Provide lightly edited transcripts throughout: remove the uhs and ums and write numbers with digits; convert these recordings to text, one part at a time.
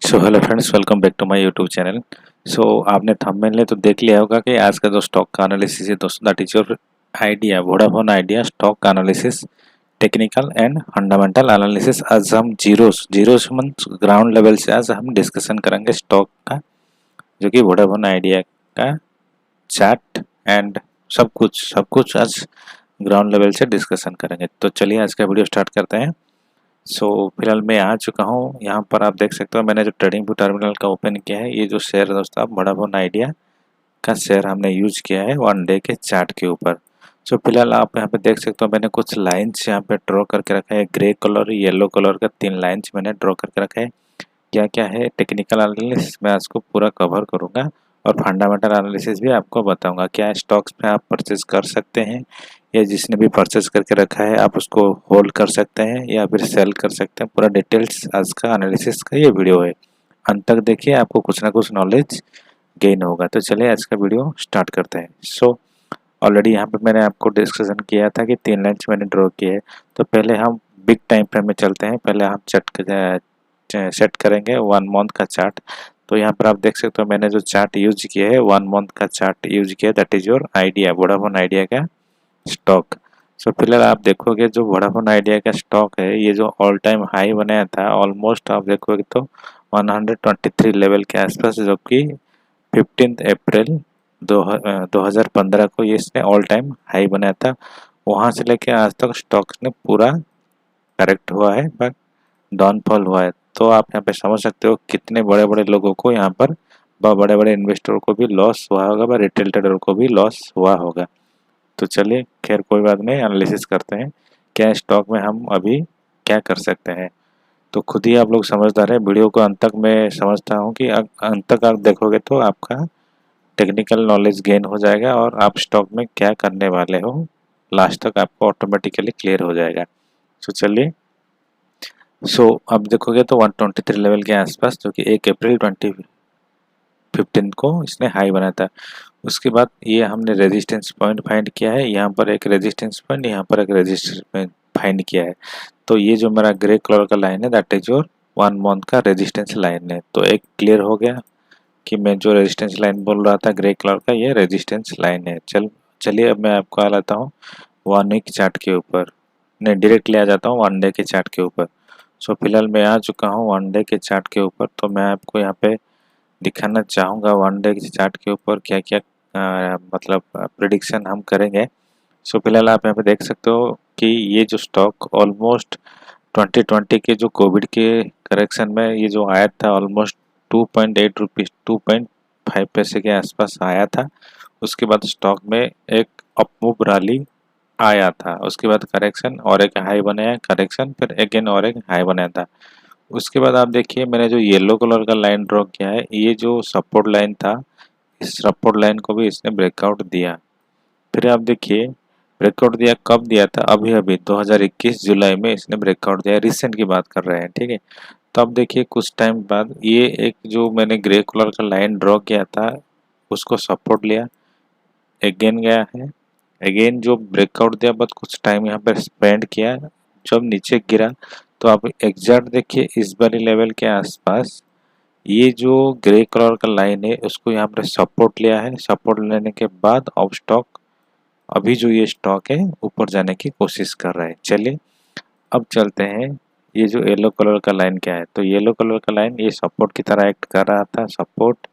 So hello friends, welcome back to my YouTube channel. So आपने thumbnail में तो देख लिया होगा कि आज का जो स्टॉक का एनालिसिस है दोस्तों, that is your Idea, Vodafone Idea stock का analysis, technical and fundamental analysis. आज हम zeros zeros means ground level से आज हम डिस्कशन करेंगे स्टॉक का, जो कि वोडाफोन आइडिया का चार्ट एंड सब कुछ आज ग्राउंड लेवल से डिस्कशन करेंगे। तो चलिए आज का वीडियो स्टार्ट करते हैं। फिलहाल मैं आ चुका हूँ यहाँ पर। आप देख सकते हो मैंने जो ट्रेडिंग व्यू टर्मिनल का ओपन किया है। ये जो शेयर है दोस्तों, आप वोडाफोन आइडिया का शेयर हमने यूज किया है वन डे के चार्ट के ऊपर। फिलहाल आप यहाँ पे देख सकते हो मैंने कुछ लाइंस यहाँ पे ड्रॉ करके रखा है। ग्रे कलर, येलो कलर का 3 लाइंस मैंने ड्रॉ करके रखा है। क्या क्या है टेक्निकल एनालिसिस मैं आज को पूरा कवर करूँगा, और फंडामेंटल एनालिसिस भी आपको बताऊंगा। क्या स्टॉक्स में आप परचेज कर सकते हैं, या जिसने भी परचेज करके रखा है आप उसको होल्ड कर सकते हैं या फिर सेल कर सकते हैं। पूरा डिटेल्स आज का एनालिसिस का ये वीडियो है। अंत तक देखिए, आपको कुछ ना कुछ नॉलेज गेन होगा। तो चलिए आज का वीडियो स्टार्ट करते हैं। ऑलरेडी यहाँ पे मैंने आपको डिस्कशन किया था कि 3 लाइन्स मैंने ड्रॉ किए हैं। तो पहले हम बिग टाइम फ्रेम में चलते हैं। पहले हम सेट करेंगे 1 मंथ का चार्ट। तो यहाँ पर आप देख सकते हो मैंने जो चार्ट यूज किया है 1 मंथ का चार्ट यूज किया, that is your Idea, Vodafone Idea का स्टॉक। फिलहाल आप देखोगे जो वोडाफोन आइडिया का स्टॉक है, ये जो ऑल टाइम हाई बनाया था ऑलमोस्ट आप देखोगे तो 123 लेवल के आसपास, जो कि 15 अप्रैल 2015 को ये इसने ऑल टाइम हाई बनाया था। वहाँ से लेके आज तक स्टॉक्स ने पूरा करेक्ट हुआ है, बट डाउनफॉल हुआ है। तो आप यहाँ पे समझ सकते हो कितने बड़े बड़े लोगों को यहाँ पर, बड़े बड़े इन्वेस्टरों को भी लॉस हुआ होगा, रिटेल ट्रेडर को भी लॉस हुआ होगा। तो चलिए खैर कोई बात नहीं, एनालिसिस करते हैं क्या स्टॉक में हम अभी क्या कर सकते हैं। तो खुद ही आप लोग समझदार हैं। वीडियो को अंत तक मैं समझता हूँ कि अंत तक आप देखोगे तो आपका टेक्निकल नॉलेज गेन हो जाएगा, और आप स्टॉक में क्या करने वाले हो लास्ट तक आपको ऑटोमेटिकली क्लियर हो जाएगा। चलिए, अब देखोगे तो 123 लेवल के आसपास, जो कि 1 अप्रैल 2015 को इसने हाई बना था। उसके बाद ये हमने रेजिस्टेंस पॉइंट फाइंड किया है। यहाँ पर एक रेजिस्टेंस पॉइंट, यहाँ पर एक रेजिस्टेंस पॉइंट फाइंड किया है। तो ये जो मेरा ग्रे कलर का लाइन है, दैट इज योर 1 मंथ का रेजिस्टेंस लाइन है। तो एक क्लियर हो गया कि मैं जो रेजिस्टेंस लाइन बोल रहा था ग्रे कलर का, ये रेजिस्टेंस लाइन है। चलिए अब मैं आपको आ लाता हूँ 1 वीक चार्ट के ऊपर। नहीं, डायरेक्टली आ जाता हूँ 1 डे के चार्ट के ऊपर। फिलहाल मैं आ चुका हूँ 1 डे के चार्ट के ऊपर। तो मैं आपको यहाँ पे दिखाना चाहूँगा 1 डे के चार्ट के ऊपर क्या क्या मतलब प्रिडिक्शन हम करेंगे। फिलहाल आप यहाँ पे देख सकते हो कि ये जो स्टॉक ऑलमोस्ट 2020 के जो कोविड के करेक्शन में ये जो आया था, ऑलमोस्ट 2.8 रुपीज़ 2.5 पैसे के आसपास आया था। उसके बाद स्टॉक में एक अपमूव रैली आया था, उसके बाद करेक्शन और एक हाई बनाया, करेक्शन, फिर अगेन और एक हाई बनाया था। उसके बाद आप देखिए मैंने जो येलो कलर का लाइन ड्रॉ किया है, ये जो सपोर्ट लाइन था, इस सपोर्ट लाइन को भी इसने ब्रेकआउट दिया। फिर आप देखिए ब्रेकआउट दिया, कब दिया था? अभी अभी 2021 जुलाई में इसने ब्रेकआउट दिया। रिसेंट की बात कर रहे हैं, ठीक है। तो अब देखिए कुछ टाइम बाद ये एक जो मैंने ग्रे कलर का लाइन ड्रॉ किया था, उसको सपोर्ट लिया, अगेन गया है, अगेन जो ब्रेकआउट दिया, बस कुछ टाइम यहाँ पर स्पेंड किया, जब नीचे गिरा तो आप एग्जैक्ट देखिए इस वाली लेवल के आसपास ये जो ग्रे कलर का लाइन है उसको यहाँ पर सपोर्ट लिया है। सपोर्ट लेने के बाद अब स्टॉक, अभी जो ये स्टॉक है ऊपर जाने की कोशिश कर रहा है। चलिए अब चलते हैं, ये जो येलो कलर का लाइन क्या है? तो येलो कलर का लाइन ये सपोर्ट की तरह एक्ट कर रहा था। सपोर्ट,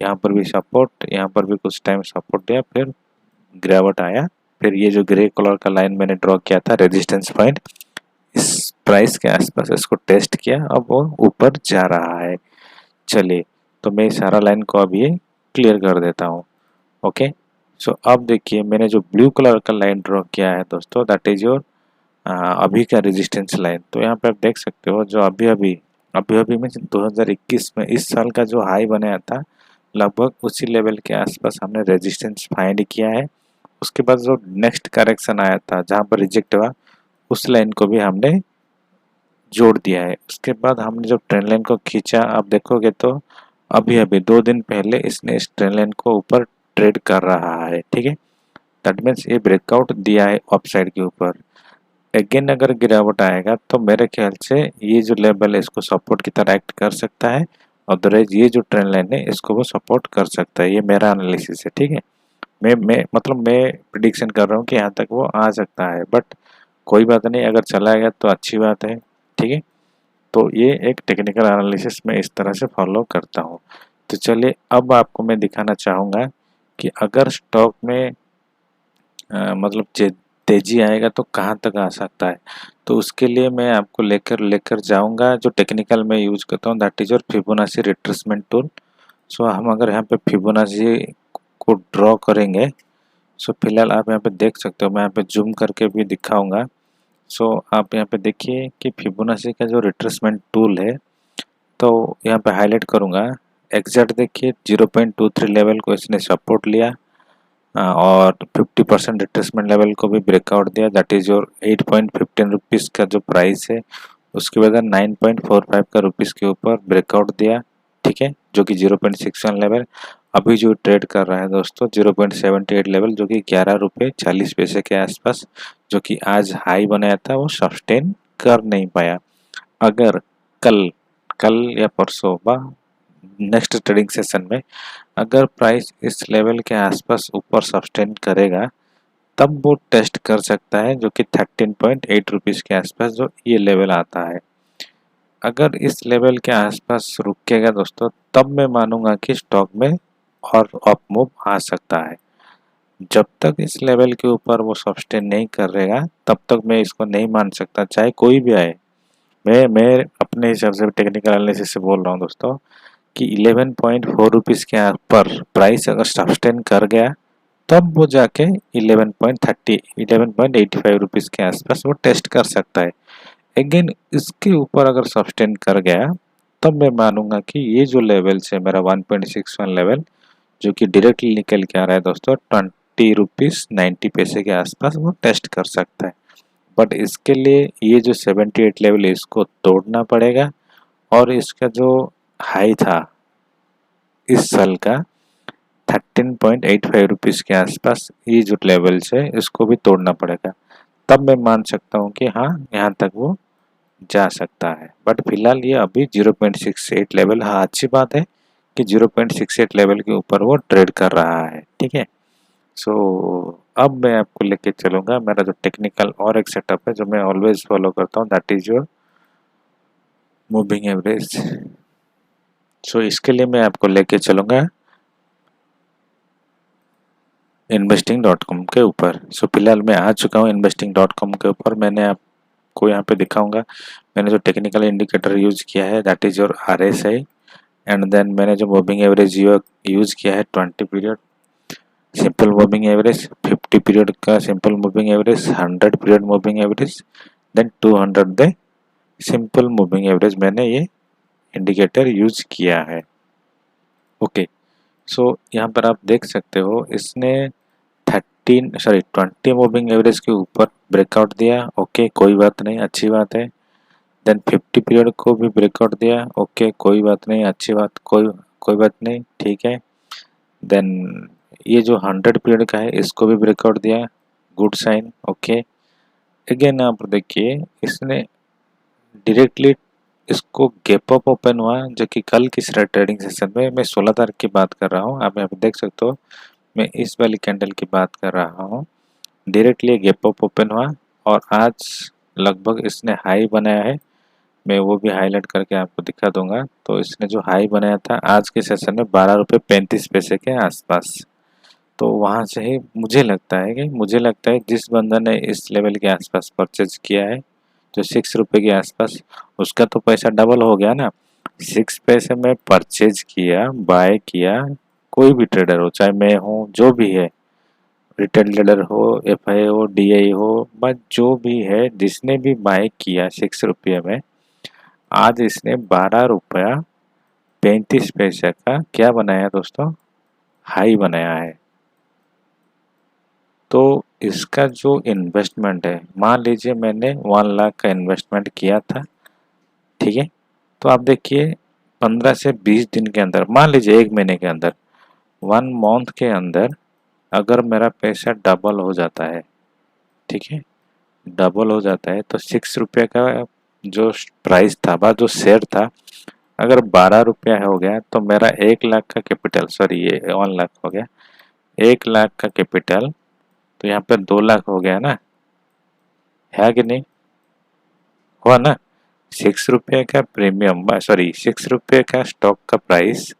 यहाँ पर भी सपोर्ट, यहाँ पर भी कुछ टाइम सपोर्ट दिया, फिर गिरावट आया। फिर ये जो ग्रे कलर का लाइन मैंने ड्रॉ किया था रेजिस्टेंस पॉइंट, इस प्राइस के आसपास इसको टेस्ट किया, अब वो ऊपर जा रहा है। चलिए तो मैं सारा लाइन को अभी क्लियर कर देता हूँ। ओके, अब देखिए मैंने जो ब्लू कलर का लाइन ड्रॉ किया है दोस्तों, दैट इज योर अभी का रेजिस्टेंस लाइन। तो यहाँ पे आप देख सकते हो जो अभी अभी में 2021 में इस साल का जो हाई बनाया था, लगभग उसी लेवल के आसपास हमने रेजिस्टेंस फाइंड किया है। उसके बाद जो नेक्स्ट करेक्शन आया था जहाँ पर रिजेक्ट हुआ, उस लाइन को भी हमने जोड़ दिया है। उसके बाद हमने जब ट्रेंड लाइन को खींचा, आप देखोगे तो अभी अभी 2 दिन पहले इसने इस ट्रेंड लाइन को ऊपर ट्रेड कर रहा है, ठीक है। दैट मीन्स ये ब्रेकआउट दिया है अपसाइड के ऊपर। अगेन अगर गिरावट आएगा तो मेरे ख्याल से ये जो लेवल है इसको सपोर्ट की तरह एक्ट कर सकता है, अदरवाइज ये जो ट्रेंड लाइन है इसको वो सपोर्ट कर सकता है। ये मेरा एनालिसिस है, ठीक है। मैं मतलब मैं प्रिडिक्शन कर रहा हूँ कि यहाँ तक वो आ सकता है, बट कोई बात नहीं, अगर चला गया तो अच्छी बात है, ठीक है। तो ये एक टेक्निकल एनालिसिस मैं इस तरह से फॉलो करता हूँ। तो चलिए अब आपको मैं दिखाना चाहूँगा कि अगर स्टॉक में मतलब तेजी आएगा तो कहाँ तक आ सकता है। तो उसके लिए मैं आपको लेकर लेकर जाऊंगा जो टेक्निकल मैं यूज करता हूँ, that is your Fibonacci retracement tool. So हम अगर यहाँ पे फिबोनाची को ड्रॉ करेंगे, सो फिलहाल आप यहाँ पे देख सकते हो, मैं यहाँ पे जूम करके भी दिखाऊंगा। सो आप यहाँ पे देखिए कि फिबोनाची का जो रिट्रेसमेंट टूल है, तो यहाँ पे हाईलाइट करूँगा। एग्जैक्ट देखिए 0.23 लेवल को इसने सपोर्ट लिया, और 50% रिट्रेसमेंट लेवल को भी ब्रेकआउट दिया, दैट इज योर 8.15 रुपीज़ का जो प्राइस है। उसके बाद 9.45 का रुपीज़ के ऊपर ब्रेकआउट दिया, ठीक है, जो कि 0.61 लेवल। अभी जो ट्रेड कर रहा है दोस्तों 0.78 लेवल, जो कि 11 रुपये 40 पैसे के आसपास, जो कि आज हाई बनाया था वो सस्टेन कर नहीं पाया। अगर कल कल या परसों नेक्स्ट ट्रेडिंग सेशन में अगर प्राइस इस लेवल के आसपास ऊपर सस्टेन करेगा, तब वो टेस्ट कर सकता है, जो कि 13.8 रुपीज़ के आसपास जो ये लेवल आता है। अगर इस लेवल के आसपास रुकेगा दोस्तों, तब मैं मानूंगा कि स्टॉक में और अप मूव आ सकता है। जब तक इस लेवल के ऊपर वो सस्टेन नहीं करेगा तब तक मैं इसको नहीं मान सकता, चाहे कोई भी आए। मैं अपने हिसाब से टेक्निकल एनालिसिस से बोल रहा हूँ दोस्तों कि 11.4 रुपीज़ के पर प्राइस अगर सस्टेन कर गया, तब वो जाके 11.85 रुपीज़ के आसपास वो टेस्ट कर सकता है। अगेन इसके ऊपर अगर सस्टेन कर गया, तब मैं मानूंगा कि ये जो लेवल्स है मेरा 1.61 लेवल, जो कि डायरेक्टली निकल के आ रहा है दोस्तों 20 रुपीज़ 90 पैसे के आसपास, वो टेस्ट कर सकता है। बट इसके लिए ये जो 78 लेवल है इसको तोड़ना पड़ेगा, और इसका जो हाई था इस साल का 13.85 रुपीज़ के आसपास, ये जो लेवल्स है इसको भी तोड़ना पड़ेगा, तब मैं मान सकता हूँ कि हाँ यहाँ तक वो जा सकता है। बट फिलहाल ये अभी 0.68 लेवल, हाँ अच्छी बात है कि 0.68 लेवल के ऊपर वो ट्रेड कर रहा है, ठीक है। सो अब मैं आपको लेके चलूँगा मेरा जो टेक्निकल और एक सेटअप है जो मैं ऑलवेज फॉलो करता हूँ, that is your moving average. So इसके लिए मैं आपको लेके चलूँगा investing.com के ऊपर। सो फिलहाल मैं आ चुका हूँ investing.com के ऊपर। मैंने आपको यहाँ पे दिखाऊंगा मैंने जो टेक्निकल इंडिकेटर यूज किया है, that is your RSI, and then मैंने जो मूविंग एवरेज यूज किया है 20 period simple moving average, 50 period का simple moving average, 100 period moving average, then 200 day simple moving average, मैंने ये इंडिकेटर यूज किया है। ओके, सो यहाँ पर आप देख सकते हो इसने 20 मूविंग एवरेज के ऊपर ब्रेकआउट दिया। ओके, कोई बात नहीं, अच्छी बात है। देन 50 पीरियड को भी ब्रेकआउट दिया। ओके, कोई बात नहीं, अच्छी बात, कोई बात नहीं, ठीक है। देन ये जो 100 पीरियड का है इसको भी ब्रेकआउट दिया, गुड साइन। ओके, अगेन आप देखिए इसने डायरेक्टली इसको गैप अप ओपन हुआ, जो कि कल की ट्रेडिंग सेशन में, मैं 16 तारीख की बात कर रहा हूँ, आप यहाँ पे देख सकते हो मैं इस वाली कैंडल की बात कर रहा हूँ। डायरेक्टली गैप अप ओपन हुआ और आज लगभग इसने हाई बनाया है, मैं वो भी हाईलाइट करके आपको दिखा दूंगा। तो इसने जो हाई बनाया था आज के सेशन में 12 रुपये 35 पैसे के आसपास, तो वहाँ से ही मुझे लगता है जिस बंदा ने इस लेवल के आसपास परचेज किया है जो 6 रुपये के आसपास, उसका तो पैसा डबल हो गया ना। 6 पैसे में परचेज किया, बाय किया, कोई भी ट्रेडर हो, चाहे मैं हूँ, जो भी है, रिटेल ट्रेडर हो, FI हो, DI हो, बस जो भी है, जिसने भी बाय किया 6 रुपये में, आज इसने 12 रुपया 35 पैसे का क्या बनाया दोस्तों, हाई बनाया है। तो इसका जो इन्वेस्टमेंट है, मान लीजिए मैंने 1 लाख का इन्वेस्टमेंट किया था, ठीक है। तो आप देखिए 15 से 20 दिन के अंदर, मान लीजिए 1 महीने के अंदर, 1 मंथ के अंदर अगर मेरा पैसा डबल हो जाता है, ठीक है, डबल हो जाता है तो 6 रुपये का जो प्राइस था बा जो शेयर था, अगर 12 रुपया हो गया तो मेरा 1 लाख का कैपिटल, सॉरी ये 1 लाख हो गया, 1 लाख का कैपिटल, तो यहाँ पर 2 लाख हो गया ना, है कि नहीं? हुआ ना। 6 रुपये का प्रीमियम, सॉरी 6 रुपये का स्टॉक का प्राइस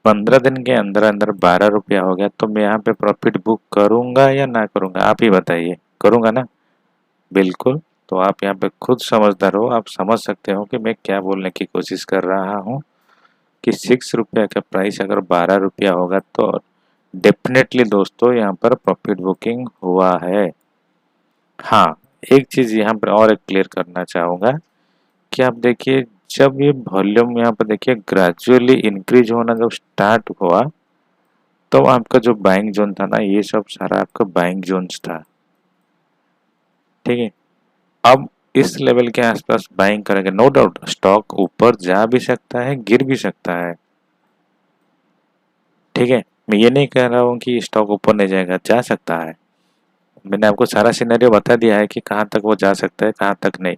15 दिन के अंदर अंदर 12 रुपया हो गया, तो मैं यहाँ पे प्रॉफिट बुक करूंगा या ना करूंगा, आप ही बताइए। करूंगा ना, बिल्कुल। तो आप यहाँ पे खुद समझदार हो, आप समझ सकते हो कि मैं क्या बोलने की कोशिश कर रहा हूँ कि 6 रुपये का प्राइस अगर 12 रुपया होगा तो डेफिनेटली दोस्तों यहाँ पर प्रॉफिट बुकिंग हुआ है। हाँ, एक चीज़ यहाँ पर और एक क्लियर करना चाहूँगा कि आप देखिए, जब ये वॉल्यूम यहाँ पर देखिए ग्रेजुअली इंक्रीज होना जब स्टार्ट हुआ, तो आपका जो बाइंग जोन था ना, ये सब सारा आपका बाइंग जोन्स था, ठीक है। अब इस लेवल के आसपास बाइंग करेंगे, नो डाउट स्टॉक ऊपर जा भी सकता है, गिर भी सकता है, ठीक है। मैं ये नहीं कह रहा हूँ कि स्टॉक ऊपर नहीं जाएगा, जा सकता है। मैंने आपको सारा सिनेरियो बता दिया है कि कहाँ तक वो जा सकता है, कहाँ तक नहीं,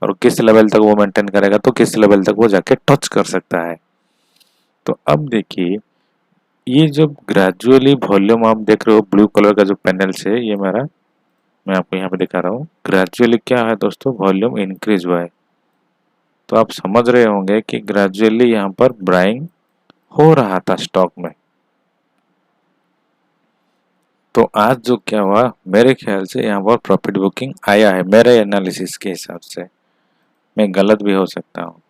और किस लेवल तक वो मेंटेन करेगा, तो किस लेवल तक वो जाके टच कर सकता है। तो अब देखिए, ये जो ग्रेजुअली वॉल्यूम आप देख रहे हो ब्लू कलर का जो पैनल से, ये मेरा, मैं आपको यहाँ पे दिखा रहा हूँ, ग्रेजुअली क्या है दोस्तों, वॉल्यूम इंक्रीज हुआ है। तो आप समझ रहे होंगे कि ग्रेजुअली यहाँ पर बाइंग हो रहा था स्टॉक में। तो आज जो क्या हुआ, मेरे ख्याल से यहाँ पर प्रॉफिट बुकिंग आया है, मेरे एनालिसिस के हिसाब से। मैं गलत भी हो सकता हूँ।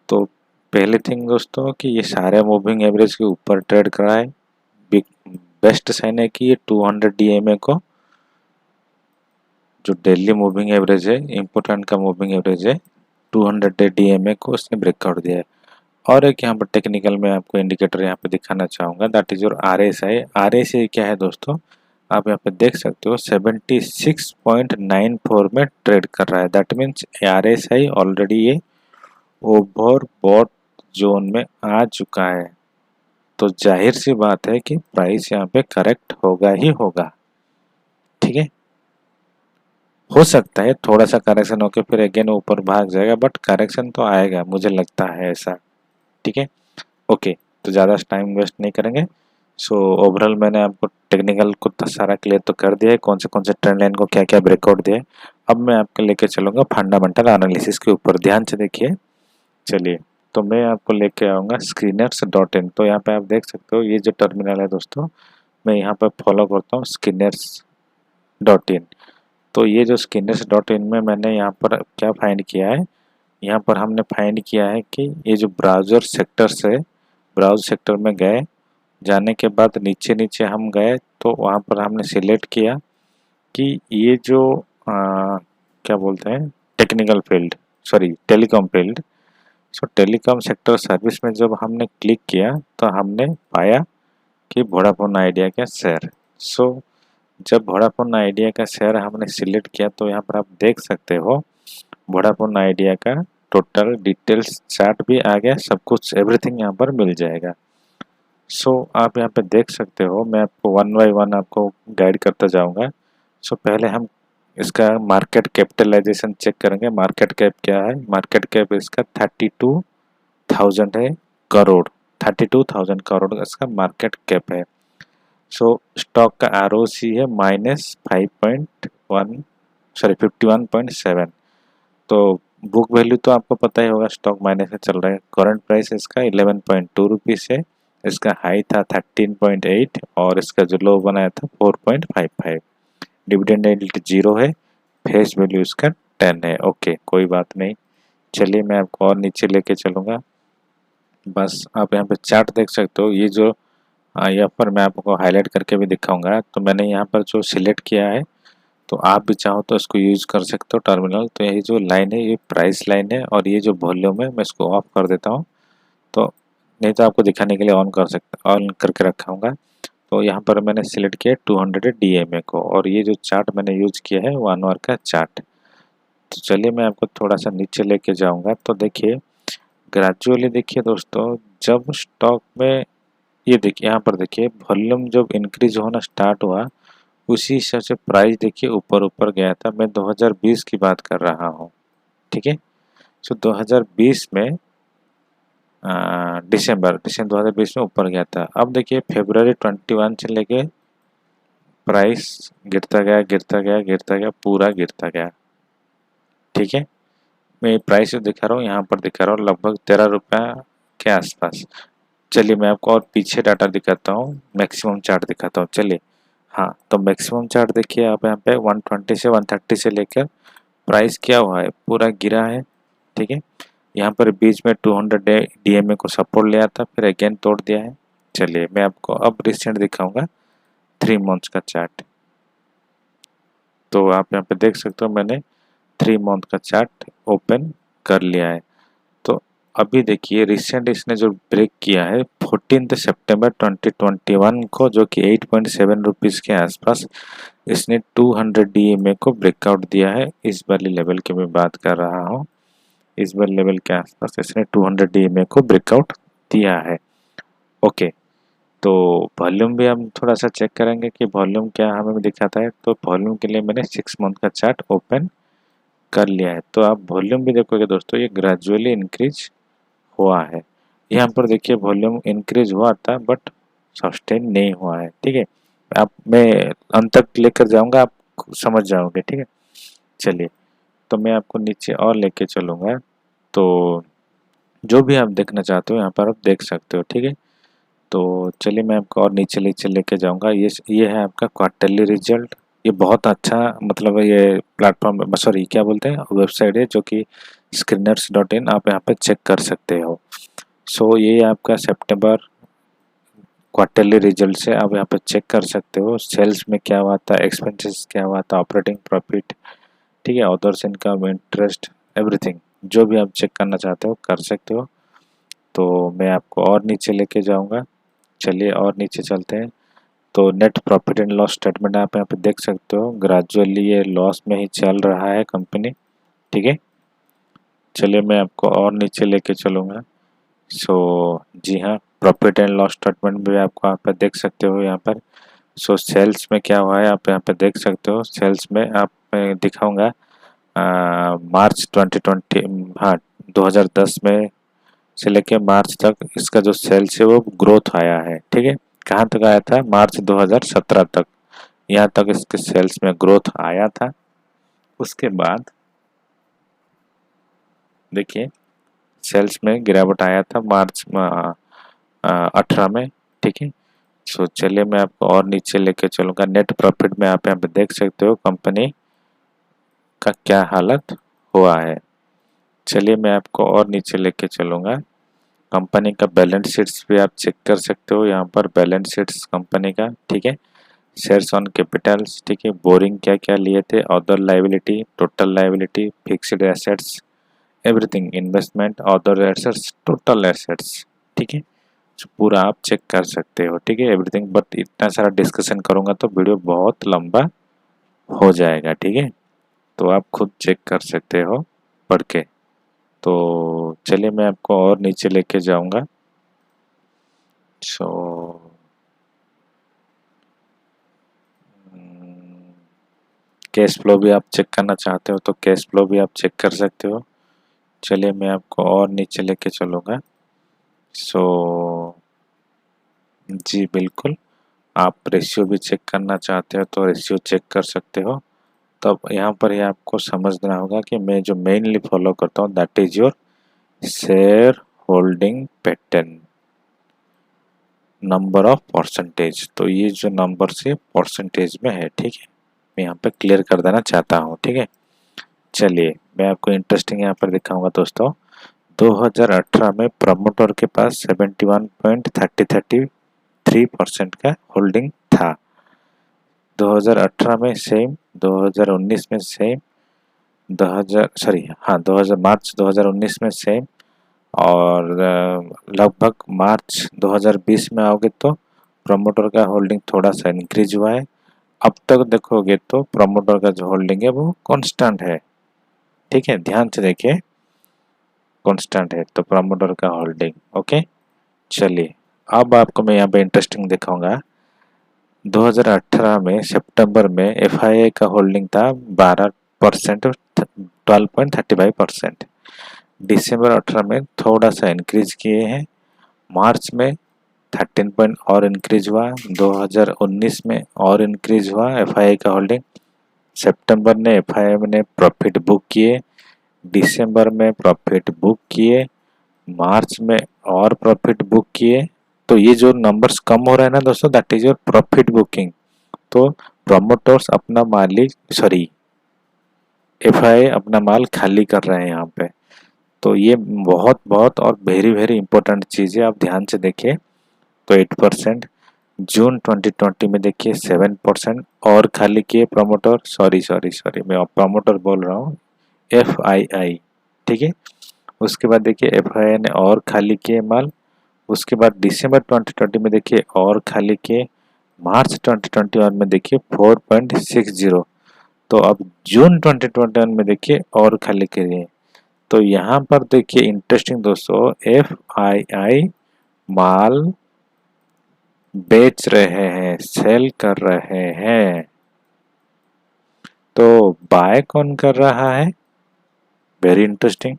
तो पहले थिंग दोस्तों कि ये सारे मूविंग एवरेज के ऊपर ट्रेड करा है। बेस्ट साइन है कि ये 200 डीएमए को, जो डेली मूविंग एवरेज है, इम्पोर्टेंट का मूविंग एवरेज है, 200 डीएमए को उसने ब्रेकआउट दिया है। और एक यहाँ पर टेक्निकल में आपको इंडिकेटर यहाँ पे दिखाना चाहूँगा, that is your RSI. RSI क्या है दोस्तों, आप यहाँ पे देख सकते हो 76.94 में ट्रेड कर रहा है। दैट मीन्स आरएसआई ऑलरेडी ये ओवरबॉट जोन में आ चुका है। तो जाहिर सी बात है कि प्राइस यहाँ पे करेक्ट होगा ही होगा, ठीक है। हो सकता है थोड़ा सा करेक्शन होकर फिर अगेन ऊपर भाग जाएगा, बट करेक्शन तो आएगा, मुझे लगता है ऐसा, ठीक है। ओके, तो ज़्यादा टाइम वेस्ट नहीं करेंगे। सो ओवरऑल मैंने आपको टेक्निकल को तो सारा क्लियर तो कर दिया है, कौन से ट्रेंड लाइन को क्या क्या ब्रेकआउट दिया है। अब मैं आपको लेके चलूँगा फंडामेंटल एनालिसिस के ऊपर, ध्यान से देखिए। चलिए, तो मैं आपको लेके आऊँगा स्किनर्स.इन। तो यहाँ पे आप देख सकते हो ये जो टर्मिनल है दोस्तों, मैं यहाँ पर फॉलो करता हूँ स्किनर्स.इन। तो ये जो स्किनर्स.इन में मैंने यहाँ पर क्या फाइंड किया है, यहाँ पर हमने फाइंड किया है कि ये जो ब्राउज़र सेक्टर से, ब्राउज सेक्टर में गए, जाने के बाद नीचे नीचे हम गए, तो वहाँ पर हमने सिलेक्ट किया कि ये जो क्या बोलते हैं, technical field, sorry telecom field. So telecom sector service में जब हमने क्लिक किया तो हमने पाया कि वोडाफोन आइडिया का शेयर। सो जब वोडाफोन आइडिया का शेयर हमने सिलेक्ट किया तो यहाँ पर आप देख सकते हो वोडाफोन आइडिया का टोटल डिटेल्स चार्ट भी आ गया, सब कुछ एवरीथिंग यहाँ पर मिल जाएगा। सो आप यहाँ पे देख सकते हो, मैं आपको वन बाय वन आपको गाइड करता जाऊँगा। सो पहले हम इसका मार्केट कैपिटलाइजेशन चेक करेंगे। मार्केट कैप क्या है, मार्केट कैप इसका 32,000 है करोड़, 32,000 करोड़ इसका मार्केट कैप है। सो स्टॉक का आरओसी है -5.1, सॉरी 51.7। तो बुक वैल्यू तो आपको पता ही होगा, स्टॉक माइनस में चल रहा है। करंट प्राइस इसका 11.2 रुपीज़ है, इसका हाई था 13.8 और इसका जो लो बनाया था 4.55। डिविडेंड यील्ड 0 है, फेस वैल्यू इसका 10 है। ओके, कोई बात नहीं। चलिए मैं आपको और नीचे लेके चलूँगा। बस आप यहाँ पे चार्ट देख सकते हो, ये जो यहाँ पर मैं आपको हाईलाइट करके भी दिखाऊंगा। तो मैंने यहाँ पर जो सिलेक्ट किया है, तो आप भी चाहो तो इसको यूज कर सकते हो टर्मिनल। तो यही जो लाइन है ये प्राइस लाइन है, और ये जो वॉल्यूम है मैं इसको ऑफ कर देता हूँ, तो नहीं तो आपको दिखाने के लिए ऑन करके रखाऊंगा। तो यहाँ पर मैंने सिलेक्ट किया 200 डीएमए को, और ये जो चार्ट मैंने यूज किया है 1 आवर का चार्ट। तो चलिए मैं आपको थोड़ा सा नीचे लेके जाऊँगा। तो देखिए ग्रेजुअली देखिए दोस्तों, जब स्टॉक में ये देखिए यहाँ पर देखिए वॉल्यूम जब इंक्रीज होना स्टार्ट हुआ, उसी हिसाब से प्राइस देखिए ऊपर ऊपर गया था। मैं 2020 की बात कर रहा हूँ, ठीक है। सो 2020 में दिसंबर 2020 में ऊपर गया था। अब देखिए फरवरी 21 से लेके प्राइस गिरता गया गिरता गया गिरता गया, पूरा गिरता गया, ठीक है। मैं प्राइस जो दिखा रहा हूँ यहाँ पर दिखा रहा हूँ लगभग 13 रुपये के आसपास। चलिए मैं आपको और पीछे डाटा दिखाता हूँ, मैक्सिमम चार्ट दिखाता हूँ। चलिए हाँ, तो मैक्सिमम चार्ट देखिए आप यहाँ पे 120 से 130 से लेकर प्राइस क्या हुआ है, पूरा गिरा है, ठीक है। यहाँ पर बीच में 200 DMA को सपोर्ट लिया था, फिर अगेन तोड़ दिया है। चलिए मैं आपको अब रिसेंट दिखाऊंगा 3 मंथ्स का चार्ट। तो आप यहाँ पे देख सकते हो मैंने 3 मंथ का चार्ट ओपन कर लिया है। तो अभी देखिए रिसेंट इसने जो ब्रेक किया है 14 सितंबर 2021 को, जो कि 8.7 रुपीज़ के आसपास इसने 200 DMA को ब्रेकआउट दिया है। इस वाली लेवल की मैं बात कर रहा हूँ, इस वाले लेवल के आसपास इसने 200 DMA को ब्रेकआउट दिया है। ओके, तो वॉल्यूम भी हम थोड़ा सा चेक करेंगे कि वॉल्यूम क्या हमें दिखाता है। तो वॉल्यूम के लिए मैंने 6 मंथ का चार्ट ओपन कर लिया है। तो आप वॉल्यूम भी देखोगे दोस्तों, ये ग्रेजुअली इंक्रीज हुआ है। यहाँ पर देखिए वॉल्यूम इंक्रीज हुआ था बट सस्टेन नहीं हुआ है, ठीक है। आप मैं अंत तक लेकर जाऊंगा, आप समझ जाओगे, ठीक है। चलिए तो मैं आपको नीचे और लेके चलूँगा, तो जो भी आप देखना चाहते हो यहाँ पर आप देख सकते हो, ठीक है। तो चलिए मैं आपको और नीचे नीचे लेके जाऊँगा। ये है आपका क्वार्टरली रिजल्ट। ये बहुत अच्छा मतलब ये प्लेटफॉर्म, सॉरी क्या बोलते हैं, वेबसाइट है जो कि screeners.in, आप यहाँ पे चेक कर सकते हो। सो ये आपका सितंबर क्वार्टरली रिजल्ट से आप यहाँ पे चेक कर सकते हो। सेल्स में क्या हुआ था, एक्सपेंसेस क्या हुआ था, ऑपरेटिंग प्रॉफिट, ठीक है, अदर्स इनकम, इंटरेस्ट, एवरीथिंग जो भी आप चेक करना चाहते हो कर सकते हो। तो मैं आपको और नीचे लेके जाऊंगा। चलिए और नीचे चलते हैं। तो net profit and loss statement आप यहाँ पे देख सकते हो, ग्रेजुअली ये लॉस में ही चल रहा है कंपनी, ठीक है। चलिए मैं आपको और नीचे लेके चलूँगा। सो जी हाँ, प्रॉफिट एंड लॉस स्टेटमेंट भी आपको यहाँ पर देख सकते हो यहाँ पर। सो सेल्स में क्या हुआ है आप यहाँ पे देख सकते हो। सेल्स में आप दिखाऊंगा मार्च 2020, हाँ 2010 में से लेके मार्च तक इसका जो सेल्स है वो ग्रोथ आया है, ठीक है। कहाँ तक आया था, मार्च 2017 तक, यहाँ तक इसके सेल्स में ग्रोथ आया था। उसके बाद देखिए सेल्स में गिरावट आया था मार्च 18 में, ठीक है। सो चलिए मैं आपको और नीचे लेके चलूँगा। नेट प्रॉफिट में आप यहाँ पे देख सकते हो कंपनी का क्या हालत हुआ है। चलिए मैं आपको और नीचे लेके चलूँगा। कंपनी का बैलेंस शीट्स भी आप चेक कर सकते हो यहाँ पर, बैलेंस शीट्स कंपनी का, ठीक है। शेयर्स ऑन कैपिटल्स, ठीक है, बोरिंग क्या क्या लिए थे, other liability, total liability, fixed assets, everything, investment, other assets, total assets, ठीक है। तो पूरा आप चेक कर सकते हो, ठीक है, एवरीथिंग। बट इतना सारा डिस्कशन करूँगा तो वीडियो बहुत लंबा हो जाएगा, ठीक है। तो आप खुद चेक कर सकते हो पढ़ के। तो चलिए मैं आपको और नीचे लेके जाऊंगा। सो कैश फ्लो भी आप चेक करना चाहते हो तो कैश फ्लो भी आप चेक कर सकते हो। चलिए मैं आपको और नीचे लेके चलूँगा। सो जी बिल्कुल, आप रेशियो भी चेक करना चाहते हो तो रेशियो चेक कर सकते हो। तब यहाँ पर ही आपको समझना होगा कि मैं जो मेनली फॉलो करता हूँ that is your share holding pattern, number of percentage. तो ये जो नंबर से परसेंटेज में है, ठीक है, मैं यहाँ पे क्लियर कर देना चाहता हूँ, ठीक है। चलिए मैं आपको इंटरेस्टिंग यहाँ पर दिखाऊंगा दोस्तों। 2018 में प्रमोटर के पास 71.33% का होल्डिंग था। 2018 में सेम, 2019 में सेम, 2000 मार्च 2019 में सेम, और लगभग मार्च 2020 में आओगे तो प्रमोटर का होल्डिंग थोड़ा सा इंक्रीज हुआ है। अब तक देखोगे तो प्रमोटर का जो होल्डिंग है वो कांस्टेंट है, ठीक है, ध्यान से देखिए, कांस्टेंट है तो प्रमोटर का होल्डिंग, ओके। चलिए अब आपको मैं यहाँ पे इंटरेस्टिंग दिखाऊंगा। 2018 में सितंबर में एफआईआई का होल्डिंग था 12%, 12.35%। दिसंबर 18 में थोड़ा सा इंक्रीज किए हैं, मार्च में 13 पॉइंट और इंक्रीज हुआ, 2019 में और इंक्रीज हुआ एफआईआई का होल्डिंग। सितंबर ने एफआईआई ने प्रॉफिट बुक किए, दिसंबर में प्रॉफिट बुक किए, मार्च में और प्रॉफिट बुक किए। तो ये जो नंबर्स कम हो रहा है ना दोस्तों, that is your profit booking. तो प्रमोटर्स अपना मालिक सॉरी एफआईआई अपना माल खाली कर रहे हैं यहाँ पे। तो ये बहुत बहुत और वेरी वेरी इंपॉर्टेंट चीज़ है, आप ध्यान से देखिए। तो 8%, जून 2020 में देखिए 7% और खाली किए प्रमोटर, सॉरी मैं प्रमोटर बोल रहा हूँ, एफआईआई, ठीक है। उसके बाद देखिए एफआईआई ने और खाली किए माल, उसके बाद दिसंबर 2020 में देखिए और खाली किए, मार्च 2021 में देखिए 4.60। तो अब जून 2021 में देखिए और खाली करिए। तो यहाँ पर देखिए इंटरेस्टिंग दोस्तों, एफआईआई माल बेच रहे हैं, सेल कर रहे हैं। तो बाय कौन कर रहा है? वेरी इंटरेस्टिंग,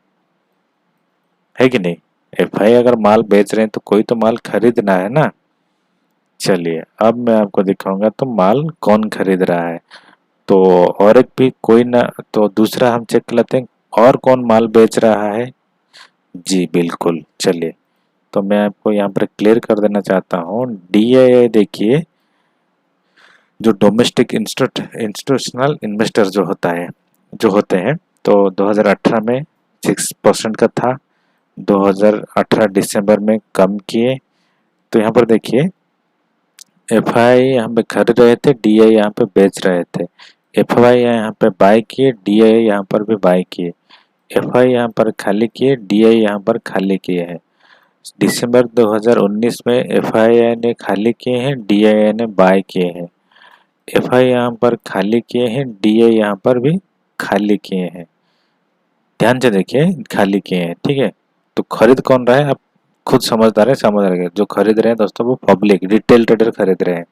है कि नहीं? एफआई अगर माल बेच रहे हैं तो कोई तो माल खरीदना है ना। चलिए अब मैं आपको दिखाऊंगा तो माल कौन खरीद रहा है। तो और एक भी कोई ना, तो दूसरा हम चेक कर लेते हैं और कौन माल बेच रहा है। जी बिल्कुल, चलिए तो मैं आपको यहाँ पर क्लियर कर देना चाहता हूँ। डीआईआई देखिए, जो डोमेस्टिक इंस्टीट्यूशनल इन्वेस्टर जो होता है, जो होते हैं, तो 2018 में 6% का था, 2018 दिसंबर में कम किए। तो यहाँ पर देखिए एफआई यहाँ पे खरीद रहे थे, डीआई यहाँ पे बेच रहे थे। एफआई यहाँ पे बाय किए, डीआई यहाँ पर भी बाय किए। एफआई यहाँ पर खाली किए, डीआई यहाँ पर खाली किए हैं। दिसंबर 2019 में एफआईआई ने खाली किए हैं, डीआईआई ने बाय किए हैं। एफआई यहाँ पर खाली किए हैं, डीआई यहाँ पर भी खाली किए हैं। ध्यान से देखिए, खाली किए हैं, ठीक है। तो खरीद कौन रहा है आप खुद समझदार है, समझ रहे। जो खरीद रहे हैं दोस्तों वो पब्लिक रिटेल ट्रेडर खरीद रहे हैं।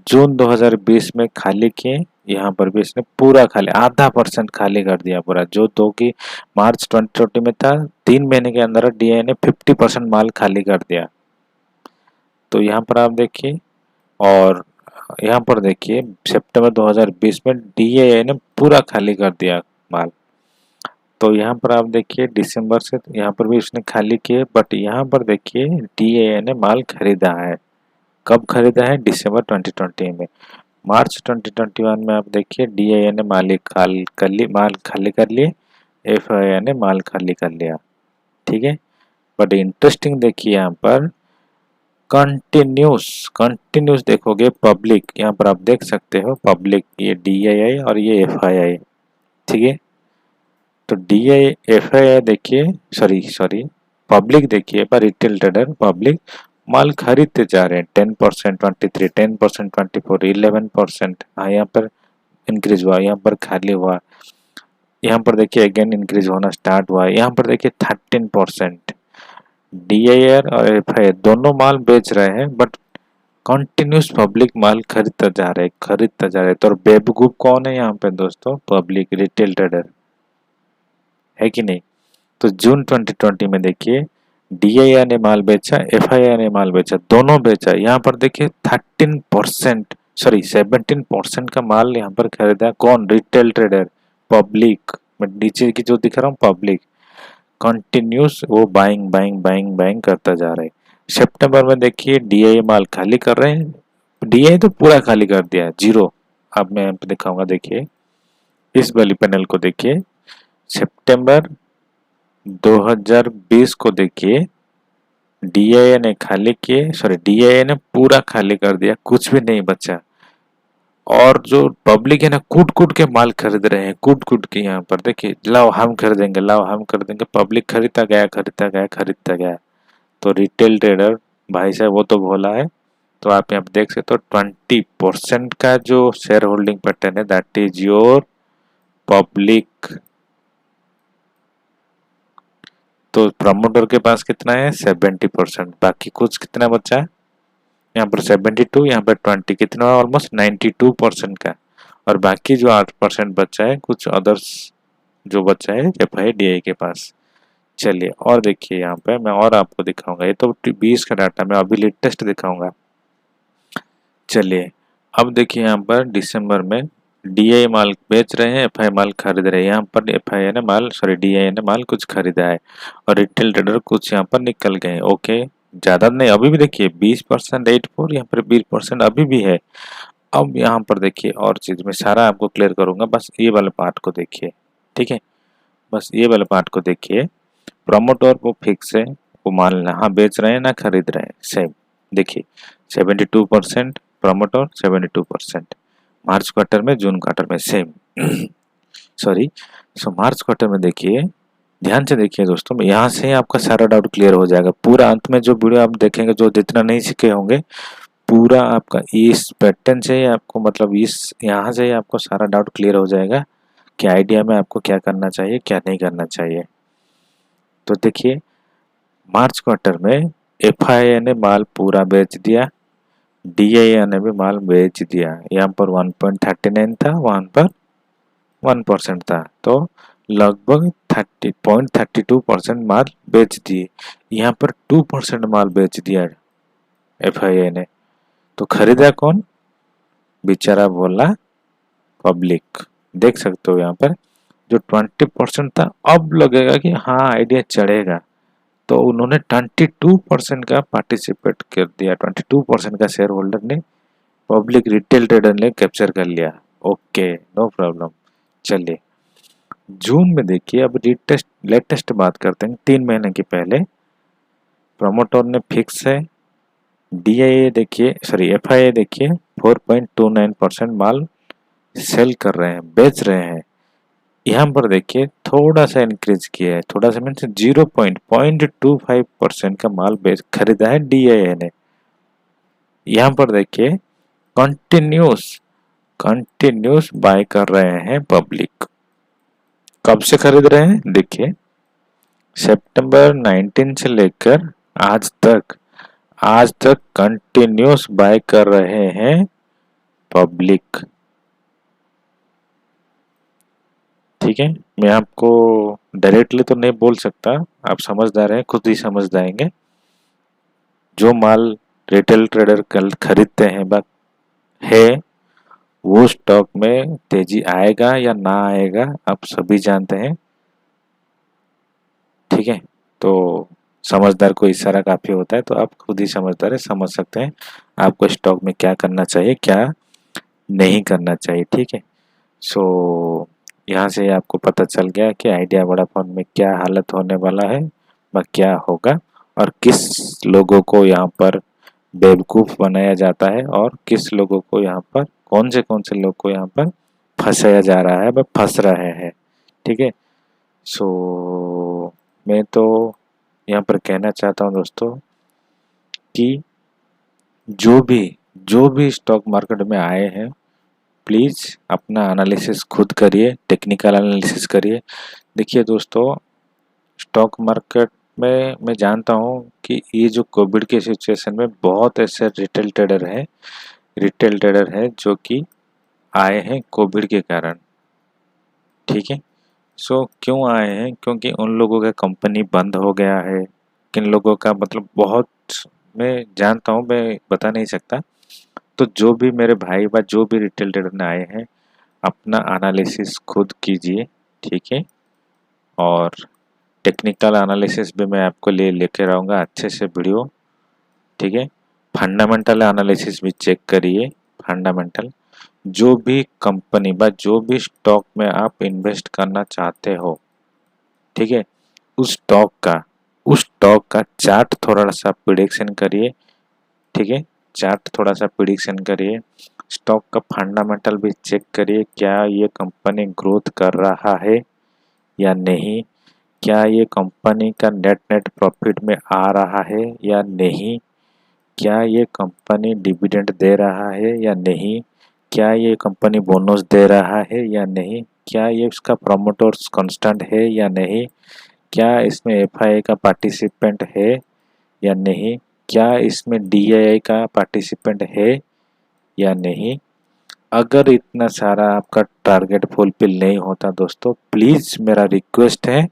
जून 2020 में खाली किए, यहाँ पर भी इसने पूरा खाली, आधा % खाली कर दिया पूरा। जो तो कि मार्च 2020 में था, 3 महीने के अंदर डीआई ने 50% माल खाली कर दिया। तो यहाँ पर आप देखिए, और यहाँ पर देखिए सितंबर 2020 में डीआई ने पूरा खाली कर दिया माल। तो यहाँ पर आप देखिए दिसंबर से यहाँ पर भी उसने खाली किए, बट यहाँ पर देखिए डीआई ने माल खरीदा है। कब खरीदा है? दिसंबर 2020 में। मार्च 2021 में आप देखिए डीआई ने माल खाली कर लिए, एफआईआई ने माल खाली कर लिया, ठीक है। बट इंटरेस्टिंग देखिए यहाँ पर कंटिन्यूस देखोगे पब्लिक, यहाँ पर आप देख सकते हो पब्लिक, ये डीआईआई और ये एफआईआई, ठीक है। तो डीआई एफआईआई देखिए, सॉरी पब्लिक देखिए, पर रिटेल ट्रेडर पब्लिक माल खरीदते जा रहे हैं। 10%, 23, 10%, 24, 11%, हाँ यहाँ पर इंक्रीज हुआ, यहाँ पर खाली हुआ, यहाँ पर देखिए अगेन इंक्रीज होना स्टार्ट हुआ, यहाँ पर देखिए 13%। डीआईआर और एफआईआई दोनों माल बेच रहे हैं, बट कंटिन्यूस पब्लिक माल खरीदता जा रहा है। तो बेवकूफ कौन है यहाँ पे दोस्तों? पब्लिक रिटेल ट्रेडर, है कि नहीं? तो जून 2020 में देखिए डीआईआई ने माल बेचा, एफआईआई ने माल बेचा, दोनों बेचा। यहाँ पर देखिए 17% का माल यहाँ पर खरीदा कौन? Retail trader, public. मैं नीचे की जो दिख रहा हूँ पब्लिक, कंटिन्यूस वो बाइंग करता जा रहा है। सितंबर में देखिए डीआई माल खाली कर रहे हैं, डीआई तो पूरा खाली कर दिया है, जीरो। अब मैं यहाँ पे दिखाऊंगा, देखिए इस वाली पैनल को देखिए, सितंबर 2020 को देखिए डीआई ने खाली किए, डीआई ने पूरा खाली कर दिया, कुछ भी नहीं बचा। और जो पब्लिक है ना, कूट कूट के माल खरीद रहे हैं, कूट कूट के। यहाँ पर देखिए, लाओ हम खरीदेंगे, लाओ हम खरीदेंगे, पब्लिक खरीदता गया। तो रिटेल ट्रेडर भाई साहब वो तो भोला है। तो आप यहाँ पे देख सकते हो 20% का जो शेयर होल्डिंग पैटर्न है, दैट इज योर पब्लिक। तो प्रमोटर के पास कितना है? 70%। बाकी कुछ कितना बचा? यहाँ पर 72, यहाँ पर 20, कितना ऑलमोस्ट 92% का। और बाकी जो 8% बचा है कुछ अदर्स जो बचा है FIDI के पास। चलिए और देखिए यहाँ पे मैं और आपको दिखाऊंगा, ये तो 20 का डाटा मैं अभी लेटेस्ट दिखाऊंगा। चलिए अब देखिए यहाँ पर दिसंबर में DI माल बेच रहे हैं, FI माल खरीद रहे हैं। यहाँ पर FI ने माल DI ने माल कुछ खरीदा है और रिटेल ट्रेडर कुछ यहाँ पर निकल गए। ओके, ज़्यादा नहीं, अभी भी देखिए 20%, 84, यहाँ पर 20% अभी भी है। अब यहाँ पर देखिए और चीज़ मैं सारा आपको क्लियर करूँगा, बस ये वाले पार्ट को देखिए, ठीक है, बस ये वाले पार्ट को देखिए। प्रमोटर वो फिक्स है, वो माल ना बेच रहे हैं ना खरीद रहे हैं, सेम देखिए 72% प्रमोटर, 72% मार्च क्वार्टर में, जून क्वार्टर में सेम। सॉरी, सो मार्च क्वार्टर में देखिए, ध्यान से देखिए दोस्तों, यहाँ से आपका सारा डाउट क्लियर हो जाएगा। पूरा अंत में जो वीडियो आप देखेंगे, जो जितना नहीं सीखे होंगे, पूरा आपका इस पैटर्न से ही आपको, मतलब इस यहाँ से ही आपको सारा डाउट क्लियर हो जाएगा कि आइडिया में आपको क्या करना चाहिए क्या नहीं करना चाहिए। तो देखिए मार्च क्वार्टर में FII ने माल पूरा बेच दिया, DI ने भी माल बेच दिया। यहाँ पर 1.39 था, वहाँ पर 1% था, तो लगभग 30.32% माल बेच दिए। यहाँ पर 2% माल बेच दिया FII ने। तो खरीदा कौन? बेचारा बोला पब्लिक। देख सकते हो यहाँ पर जो 20% था, अब लगेगा कि हाँ आइडिया चढ़ेगा, तो उन्होंने 22% का पार्टिसिपेट कर दिया, 22% का शेयर होल्डर ने, पब्लिक रिटेल ट्रेडर ने कैप्चर कर लिया। Okay, no problem. चलिए जून में देखिए, अब लेटेस्ट बात करते हैं, 3 महीने की पहले। प्रमोटर ने फिक्स है, DIA देखिए, सॉरी FII देखिए 4.29% माल सेल कर रहे हैं, बेच रहे हैं। यहाँ पर देखिए थोड़ा सा इंक्रीज किया है, थोड़ा सा मीन्स 0.25% का माल बेच खरीदा है DIA ने। यहाँ पर देखिए कंटिन्यूस बाय कर रहे हैं पब्लिक। कब से खरीद रहे हैं देखिए, सितंबर 19 से लेकर आज तक कंटिन्यूस बाय कर रहे हैं पब्लिक। ठीक है, मैं आपको डायरेक्टली तो नहीं बोल सकता, आप समझदार हैं, खुद ही समझ जाएंगे। जो माल रिटेल ट्रेडर कल खरीदते हैं है, वो स्टॉक में तेजी आएगा या ना आएगा आप सभी जानते हैं। ठीक है, तो समझदार को इशारा काफी होता है, तो आप खुद ही समझदार है, समझ सकते हैं आपको स्टॉक में क्या करना चाहिए क्या नहीं करना चाहिए। ठीक है, सो यहाँ से आपको पता चल गया कि आइडिया वोडाफोन में क्या हालत होने वाला है व क्या होगा, और किस लोगों को यहाँ पर बेवकूफ़ बनाया जाता है, और किस लोगों को यहाँ पर कौन से लोग को यहाँ पर फंसाया जा रहा है व फंस रहे हैं। ठीक है, सो मैं तो यहाँ पर कहना चाहता हूँ दोस्तों कि जो भी स्टॉक मार्केट में आए हैं, प्लीज़ अपना एनालिसिस खुद करिए, टेक्निकल एनालिसिस करिए। देखिए दोस्तों, स्टॉक मार्केट में मैं जानता हूँ कि ये जो कोविड के सिचुएशन में बहुत ऐसे रिटेल ट्रेडर हैं जो कि आए हैं कोविड के कारण। ठीक है, सो क्यों आए हैं? क्योंकि उन लोगों का कंपनी बंद हो गया है, किन लोगों का मतलब बहुत मैं जानता हूँ, मैं बता नहीं सकता। तो जो भी मेरे भाई व जो भी रिटेल ट्रेडर आए हैं, अपना एनालिसिस खुद कीजिए। ठीक है, और टेक्निकल एनालिसिस भी मैं आपको लेकर आऊँगा अच्छे से वीडियो। ठीक है, फंडामेंटल एनालिसिस भी चेक करिए। फंडामेंटल जो भी कंपनी व जो भी स्टॉक में आप इन्वेस्ट करना चाहते हो, ठीक है, उस स्टॉक का चार्ट थोड़ा सा प्रिडिक्शन करिए। ठीक है, चार्ट थोड़ा सा प्रिडिक्शन करिए, स्टॉक का फंडामेंटल भी चेक करिए, क्या ये कंपनी ग्रोथ कर रहा है या नहीं, क्या ये कंपनी का नेट प्रॉफिट में आ रहा है या नहीं, क्या ये कंपनी डिविडेंड दे रहा है या नहीं, क्या ये कंपनी बोनस दे रहा है या नहीं, क्या ये उसका प्रमोटर्स कांस्टेंट है या नहीं, क्या इसमें FII का पार्टिसिपेंट है या नहीं, क्या इसमें DII का पार्टिसिपेंट है या नहीं। अगर इतना सारा आपका टारगेट फुलफिल नहीं होता दोस्तों, प्लीज़ मेरा रिक्वेस्ट है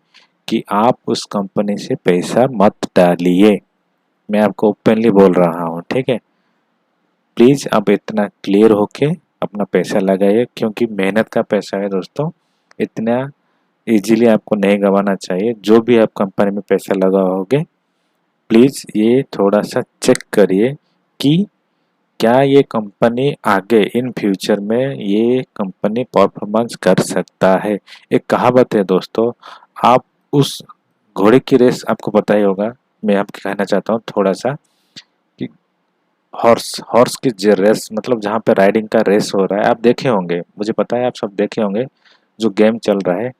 कि आप उस कंपनी से पैसा मत डालिए। मैं आपको ओपनली बोल रहा हूँ, ठीक है। प्लीज़ आप इतना क्लियर होके अपना पैसा लगाइए, क्योंकि मेहनत का पैसा है दोस्तों, इतना इजीली आपको नहीं गंवाना चाहिए। जो भी आप कंपनी में पैसा लगाओगे, प्लीज़ ये थोड़ा सा चेक करिए कि क्या ये कंपनी आगे इन फ्यूचर में ये कंपनी परफॉर्मेंस कर सकता है। एक कहावत है दोस्तों, आप उस घोड़े की रेस आपको पता ही होगा। मैं आपको कहना चाहता हूँ थोड़ा सा कि हॉर्स हॉर्स की जो रेस, मतलब जहाँ पे राइडिंग का रेस हो रहा है, आप देखे होंगे, मुझे पता है आप सब देखे होंगे। जो गेम चल रहा है,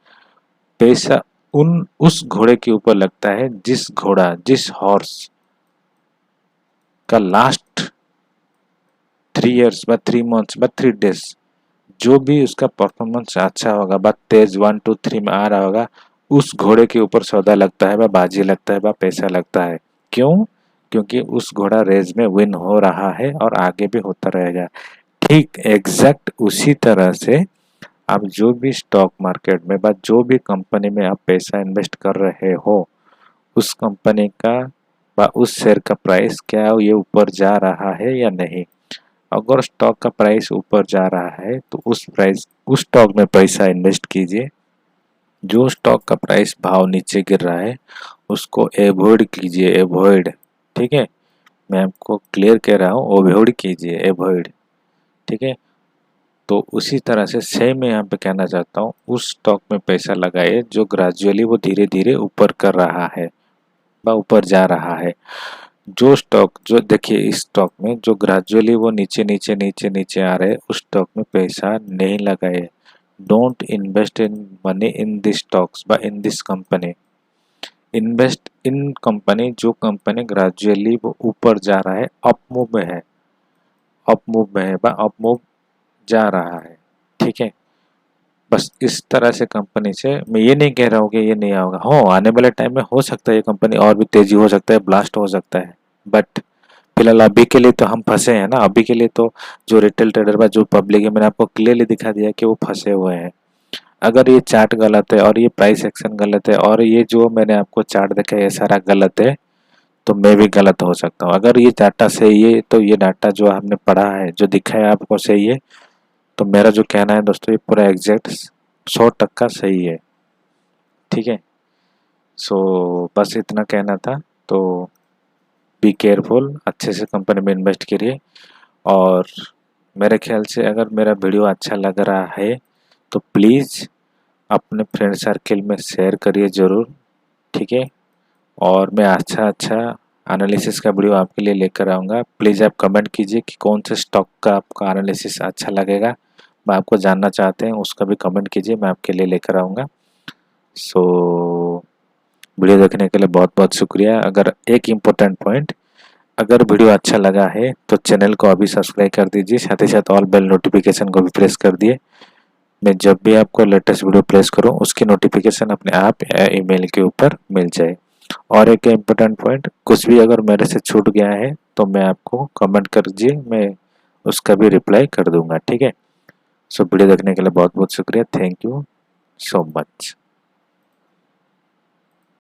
पैसा उन उस घोड़े के ऊपर लगता है जिस हॉर्स का लास्ट 3 years बाद 3 months बाद 3 days जो भी उसका परफॉर्मेंस अच्छा होगा, बा तेज 1 2 3 में आ रहा होगा, उस घोड़े के ऊपर सौदा लगता है, बा बाजी लगता है, बा पैसा लगता है। क्यों? क्योंकि उस घोड़ा रेस में विन हो रहा है और आगे भी होता रहेगा। ठीक एग्जैक्ट उसी तरह से आप जो भी स्टॉक मार्केट में, बा जो भी कंपनी में आप पैसा इन्वेस्ट कर रहे हो, उस कंपनी का बा उस शेयर का प्राइस क्या ये ऊपर जा रहा है या नहीं। अगर स्टॉक का प्राइस ऊपर जा रहा है तो उस स्टॉक में पैसा इन्वेस्ट कीजिए। जो स्टॉक का प्राइस भाव नीचे गिर रहा है उसको एवॉइड कीजिए, एवॉइड, ठीक है। मैं आपको क्लियर कह रहा हूँ, अवॉइड कीजिए, एवॉइड, ठीक है। तो उसी तरह से सेम मैं यहाँ पे कहना चाहता हूँ, उस स्टॉक में पैसा लगाइए जो ग्रेजुअली वो धीरे धीरे ऊपर कर रहा है व ऊपर जा रहा है। जो स्टॉक, जो देखिए इस स्टॉक में जो ग्रेजुअली वो नीचे नीचे नीचे नीचे आ रहे हैं, उस स्टॉक में पैसा नहीं लगाए। Don't invest in money in this stocks बा in this company. Invest in company जो कंपनी ग्रेजुअली वो ऊपर जा रहा है, अप मूव में है, अप मूव में है बा अप मूव जा रहा है, ठीक है। बस इस तरह से कंपनी से मैं ये नहीं कह रहा हूँ कि ये नहीं होगा, हो आने वाले टाइम में हो सकता है ये कंपनी और भी तेजी हो सकता है, ब्लास्ट हो सकता है, बट फिलहाल अभी के लिए तो हम फंसे हैं ना। अभी के लिए तो जो रिटेल ट्रेडर बा, जो पब्लिक है, मैंने आपको क्लियरली दिखा दिया कि वो फंसे हुए हैं। अगर ये चार्ट गलत है और ये प्राइस एक्शन गलत है और ये जो मैंने आपको चार्ट देखा है ये सारा गलत है, तो मैं भी गलत हो सकता हूँ। अगर ये डाटा सही है तो ये डाटा जो हमने पढ़ा है, जो दिखा है आपको सही है, तो मेरा जो कहना है दोस्तों ये पूरा एग्जैक्ट 100% सही है, ठीक है। सो बस इतना कहना था। तो बी केयरफुल, अच्छे से कंपनी में इन्वेस्ट करिए। और मेरे ख्याल से अगर मेरा वीडियो अच्छा लग रहा है तो प्लीज़ अपने फ्रेंड सर्किल में शेयर करिए ज़रूर, ठीक है। और मैं अच्छा अच्छा एनालिसिस का वीडियो आपके लिए लेकर आऊँगा। प्लीज़ आप कमेंट कीजिए कि कौन से स्टॉक का आपका एनालिसिस अच्छा लगेगा, मैं आपको जानना चाहते हैं, उसका भी कमेंट कीजिए, मैं आपके लिए लेकर आऊँगा। सो वीडियो देखने के लिए बहुत बहुत शुक्रिया। अगर एक इम्पोर्टेंट पॉइंट, अगर वीडियो अच्छा लगा है तो चैनल को अभी सब्सक्राइब कर दीजिए, साथ ही साथ ऑल बेल नोटिफिकेशन को भी प्रेस कर दिए। मैं जब भी आपको लेटेस्ट वीडियो प्रेस करूं उसकी नोटिफिकेशन अपने आप ईमेल के ऊपर मिल जाए। और एक इम्पोर्टेंट पॉइंट, कुछ भी अगर मेरे से छूट गया है तो मैं आपको कमेंट कर दीजिए, मैं उसका भी रिप्लाई कर दूंगा, ठीक है। सो वीडियो देखने के लिए बहुत बहुत शुक्रिया। Thank you so much.